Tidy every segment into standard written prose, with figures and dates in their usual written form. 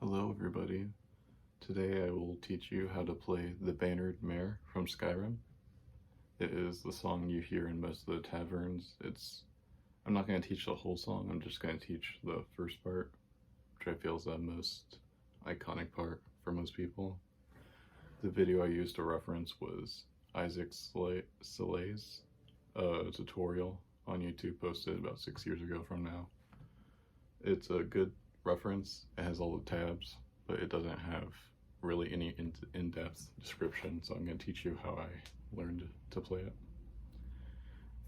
Hello everybody. Today I will teach you how to play the Bannered Mare from Skyrim. It is the song you hear in most of the taverns. I'm not going to teach the whole song, I'm just going to teach the first part, which I feel is the most iconic part for most people. The video I used to reference was Isaac Slay's tutorial on YouTube, posted about 6 years ago from now. It's a good reference. It has all the tabs, but it doesn't have really any in-depth description, so I'm going to teach you how I learned to play it.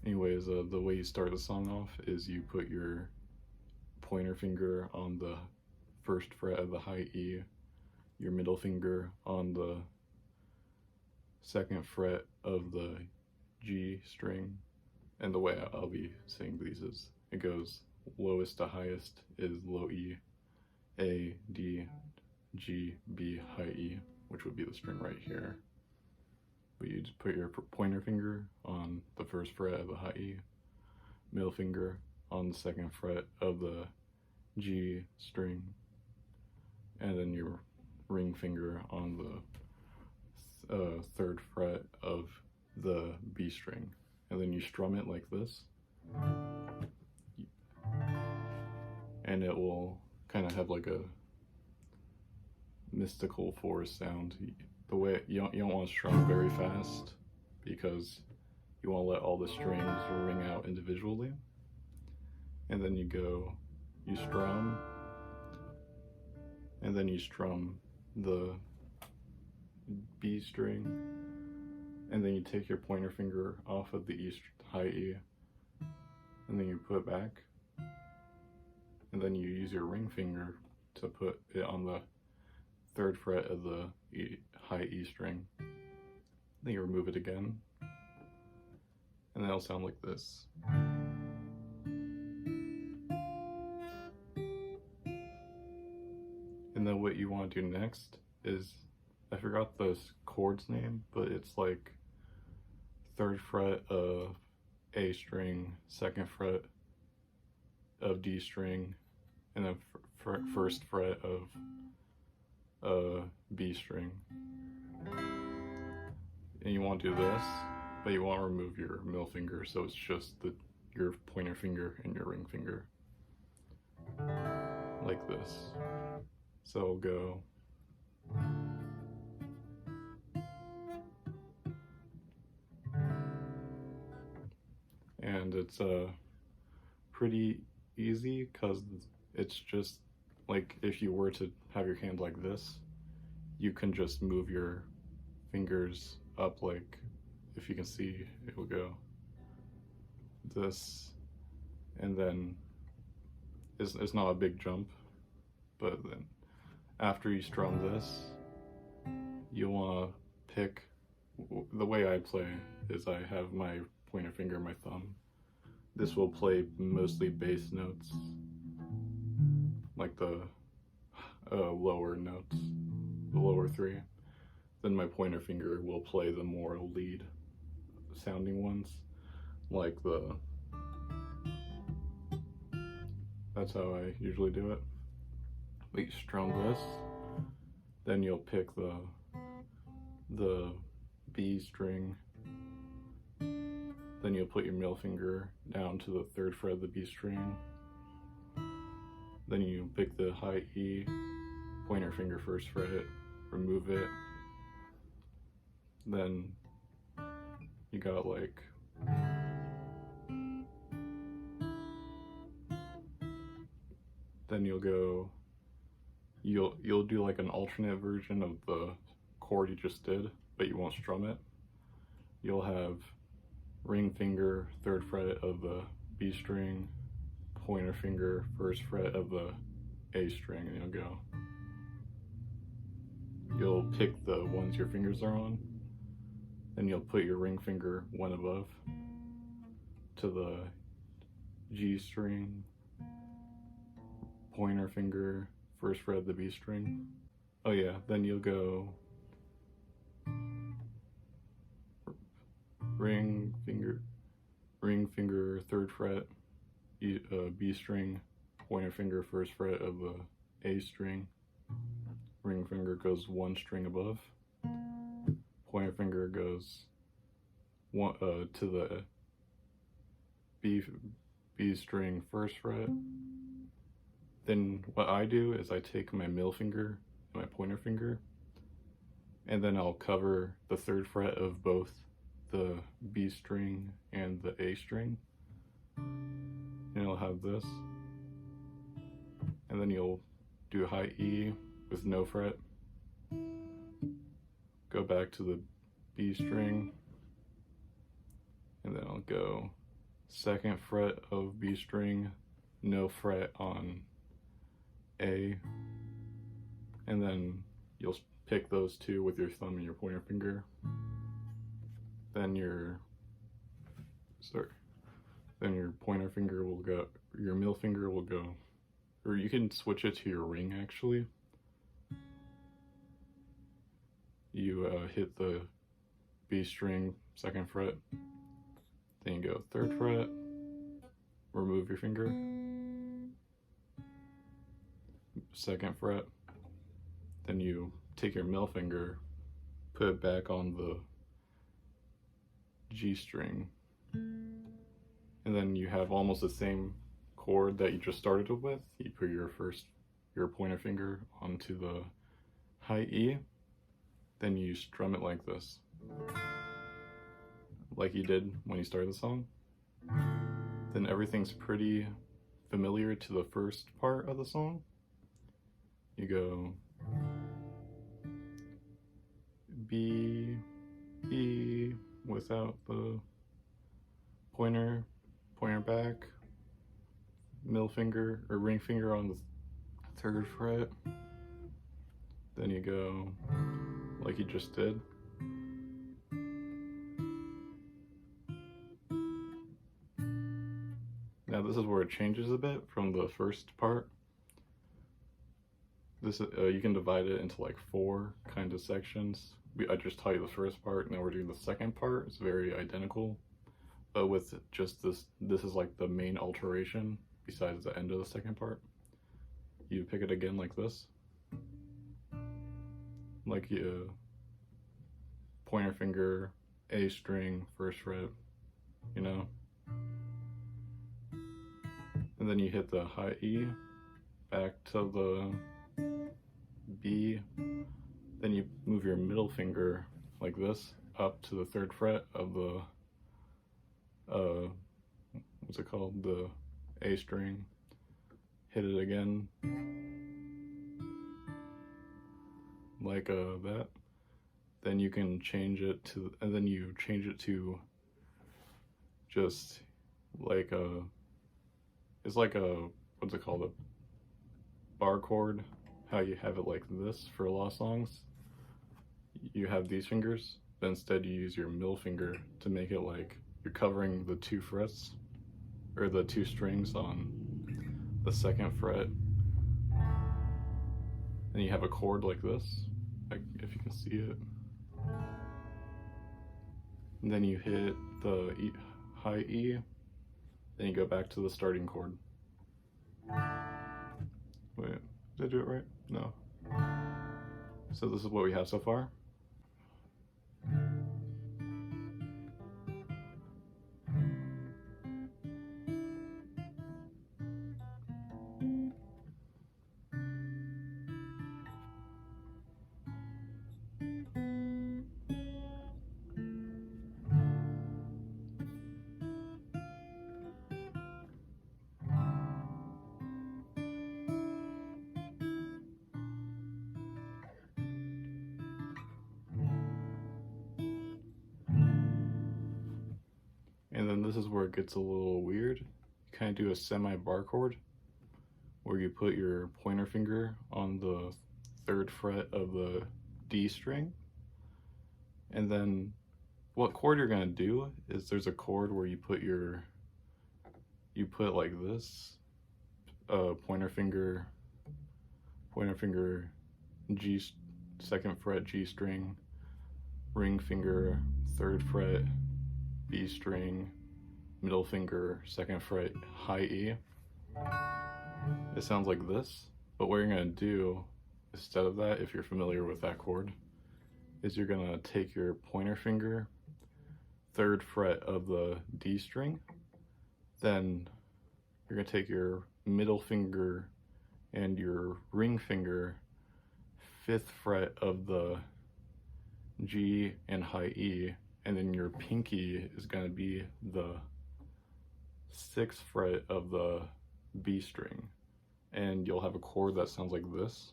Anyways, the way you start the song off is you put your pointer finger on the first fret of the high E, your middle finger on the second fret of the G string, and the way I'll be saying these is it goes lowest to highest is low E, A, D, G, B, high E, which would be the string right here. But you just put your pointer finger on the first fret of the high E, middle finger on the second fret of the G string, and then your ring finger on the third fret of the B string. And then you strum it like this. And it will kind of have like a mystical forest sound. The way you don't want to strum very fast because you want to let all the strings ring out individually. And then you strum, and then you strum the B string, and then you take your pointer finger off of the high E, and then you put it back. And then you use your ring finger to put it on the third fret of the high E string. Then you remove it again, and then it'll sound like this. And then what you want to do next is, I forgot the chord's name, but it's like third fret of A string, second fret of D string, and then first fret of B string. And you want to do this, but you want to remove your middle finger, so it's just your pointer finger and your ring finger. Like this. So it'll go. And it's pretty easy because it's just like if you were to have your hand like this, you can just move your fingers up, like if you can see, it will go this, and then it's not a big jump, but then after you strum this, you want to pick. The way I play is I have my pointer finger and my thumb. This will play mostly bass notes, like the lower notes, the lower three. Then my pointer finger will play the more lead sounding ones, like that's how I usually do it. But you strum this, then you'll pick the B string, then you'll put your middle finger down to the third fret of the B string, then you pick the high E, pointer finger first fret, remove it, then you got like then you'll do like an alternate version of the chord you just did, but you won't strum it. You'll have ring finger third fret of the B string, pointer finger first fret of the A string, and you'll pick the ones your fingers are on, then you'll put your ring finger one above to the G string, pointer finger first fret of the B string. Oh yeah, then you'll go ring finger third fret B string, pointer finger first fret of the A string, ring finger goes one string above, pointer finger goes one to the B string first fret. Then what I do is I take my middle finger and my pointer finger, and then I'll cover the third fret of both the B string and the A string, and you'll have this. And then you'll do high E with no fret, go back to the B string, and then I'll go second fret of B string, no fret on A, and then you'll pick those two with your thumb and your pointer finger. Then your pointer finger will go, your middle finger will go, or you can switch it to your ring actually. You hit the B string second fret, then you go third fret, remove your finger, second fret, then you take your middle finger, put it back on the G string, and then you have almost the same chord that you just started with. You put your pointer finger onto the high E, then you strum it like this, like you did when you started the song. Then everything's pretty familiar to the first part of the song. You go B, E without the pointer back, middle finger or ring finger on the third fret. Then you go like you just did. Now this is where it changes a bit from the first part. This you can divide it into like 4 kind of sections. I just taught you the first part, now we're doing the second part. It's very identical, but with just this is like the main alteration besides the end of the second part. You pick it again like this, like you pointer finger, A string, first fret, you know, and then you hit the high E, back to the B, then you move your middle finger like this up to the third fret of the what's it called, the A string, hit it again like that. Then you can change it to, and then you change it to just like it's like a, what's it called, a bar chord, how you have it like this for a lot of songs. You have these fingers, but instead you use your middle finger to make it like you're covering the 2 frets, or the 2 strings on the second fret. And you have a chord like this, like if you can see it. And then you hit the high E, then you go back to the starting chord. Wait, did I do it right? No. So this is what we have so far. And then this is where it gets a little weird. You kind of do a semi-bar chord, where you put your pointer finger on the third fret of the D string. And then what chord you're gonna do is there's a chord where you put like this, pointer finger G, second fret G string, ring finger, third fret B string, middle finger, second fret, high E. It sounds like this, but what you're gonna do instead of that, if you're familiar with that chord, is you're gonna take your pointer finger, 3rd fret of the D string, then you're gonna take your middle finger and your ring finger, 5th fret of the G and high E, and then your pinky is gonna be the 6th fret of the B string, and you'll have a chord that sounds like this.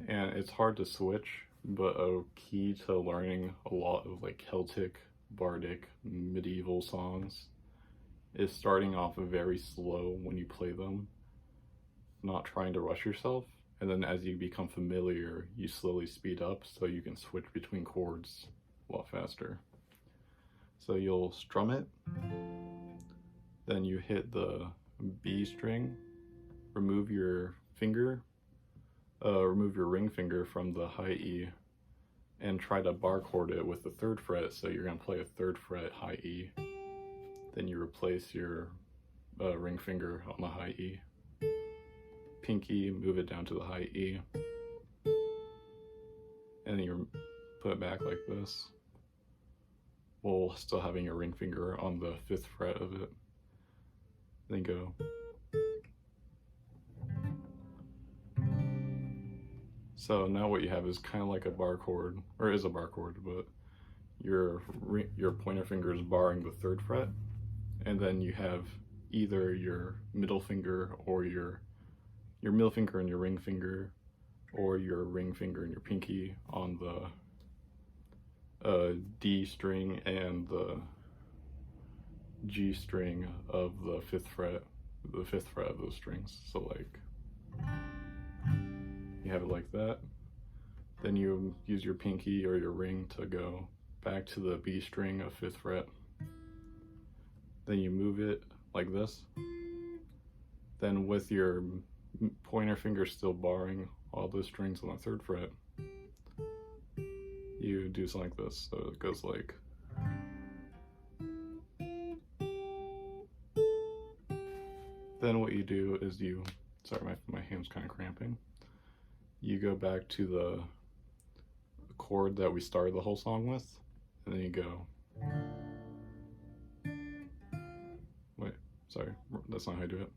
And it's hard to switch, but a key to learning a lot of like Celtic, Bardic, medieval songs is starting off very slow when you play them, not trying to rush yourself, and then as you become familiar, you slowly speed up so you can switch between chords a lot faster. So you'll strum it, then you hit the B string, remove your ring finger from the high E, and try to bar chord it with the 3rd fret. So you're gonna play a 3rd fret high E, then you replace your ring finger on the high E, pinky, move it down to the high E, and then you put it back like this, while still having your ring finger on the 5th fret of it. Then go. So now what you have is kind of like a bar chord, or is a bar chord, but your pointer finger is barring the 3rd fret, and then you have either your middle finger or your middle finger and your ring finger, or your ring finger and your pinky on the D string and the G string of the 5th fret, the 5th fret of those strings. So like, you have it like that. Then you use your pinky or your ring to go back to the B string of 5th fret. Then you move it like this. Then with your pointer finger still barring all the strings on the 3rd fret, you do something like this. So it goes like, then what you do is you, sorry, my hand's kind of cramping. You go back to the chord that we started the whole song with, and then you go, wait, sorry, that's not how I do it.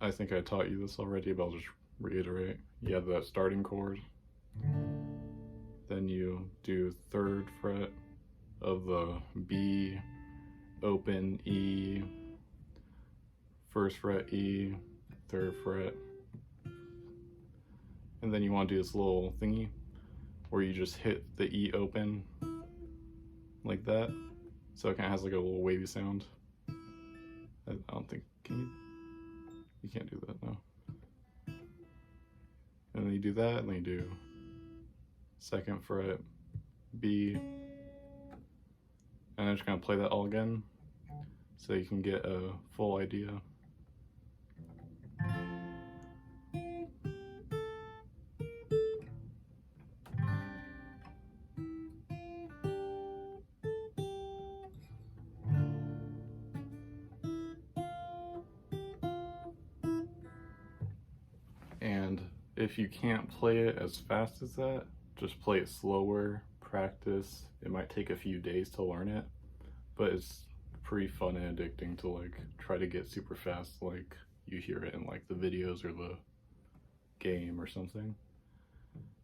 I think I taught you this already, but I'll just reiterate. You have that starting chord, then you do 3rd fret of the B, open E, 1st fret E, 3rd fret, and then you want to do this little thingy where you just hit the E open like that, so it kind of has like a little wavy sound. I don't think, you can't do that, no. And then you do that, and then you do 2nd fret B, and I'm just gonna play that all again so you can get a full idea. And if you can't play it as fast as that, just play it slower, practice. It might take a few days to learn it, but it's pretty fun and addicting to like try to get super fast like you hear it in like the videos or the game or something.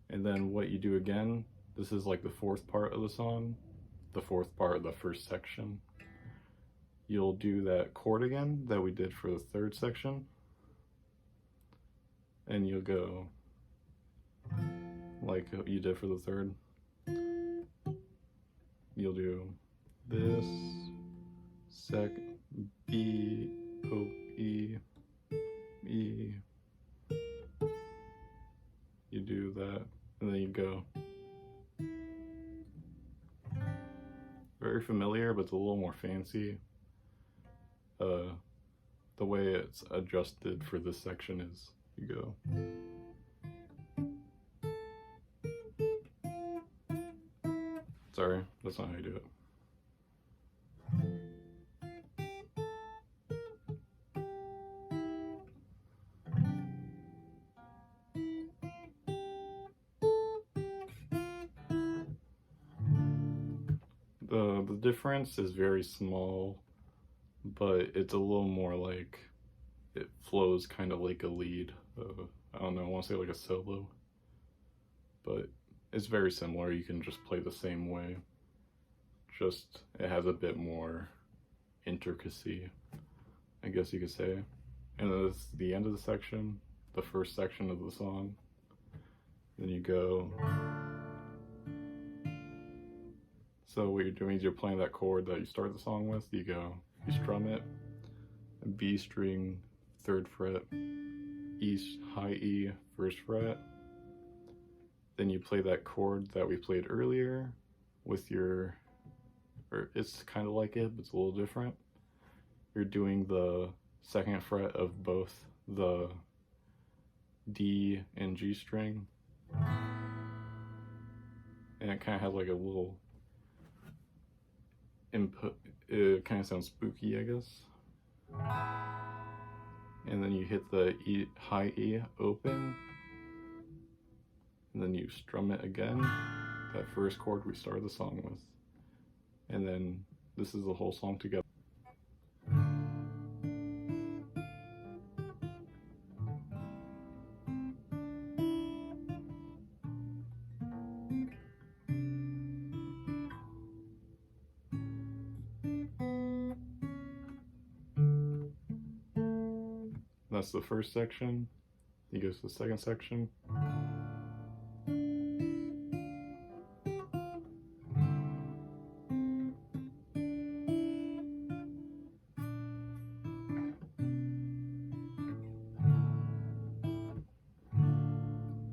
And then what you do again, this is like the 4th part of the song, the 4th part of the 1st section. You'll do that chord again that we did for the 3rd section, and you'll go like you did for the 3rd. You'll do this, second, B, O, E, E. You do that, and then you go. Very familiar, but it's a little more fancy. The way it's adjusted for this section is you go. Sorry, that's not how you do it. The difference is very small, but it's a little more like it flows kind of like a lead. I don't know, I want to say like a solo, but it's very similar. You can just play the same way, just it has a bit more intricacy, I guess you could say. And that's the end of the section, the first section of the song. Then you go. So what you're doing is you're playing that chord that you start the song with. You go, you strum it, B string, 3rd fret, E, high E, 1st fret. Then you play that chord that we played earlier with your, or it's kind of like it, but it's a little different. You're doing the 2nd fret of both the D and G string. And it kind of has like a little input, it kind of sounds spooky, I guess. And then you hit the E, high E open, and then you strum it again, that first chord we started the song with. And then this is the whole song together. That's the first section. He goes to the second section.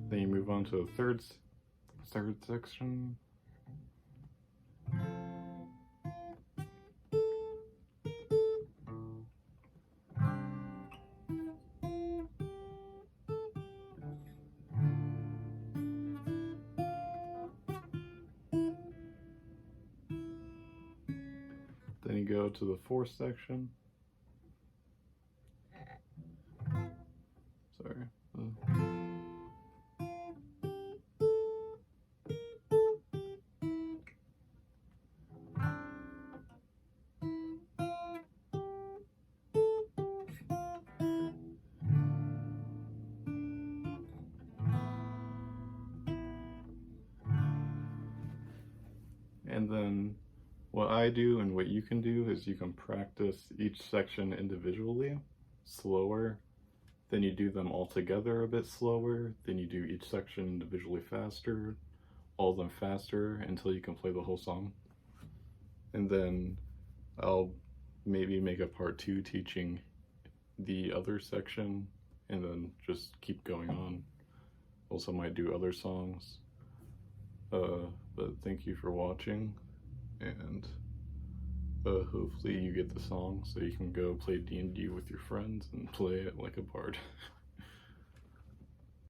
Then you move on to the third section. Then you go to the 4th section. Sorry. And then what I do and what you can do is you can practice each section individually, slower, then you do them all together a bit slower, then you do each section individually faster, all of them faster until you can play the whole song. And then I'll maybe make a part 2 teaching the other section and then just keep going on. Also might do other songs. But thank you for watching, and hopefully you get the song so you can go play D&D with your friends and play it like a bard.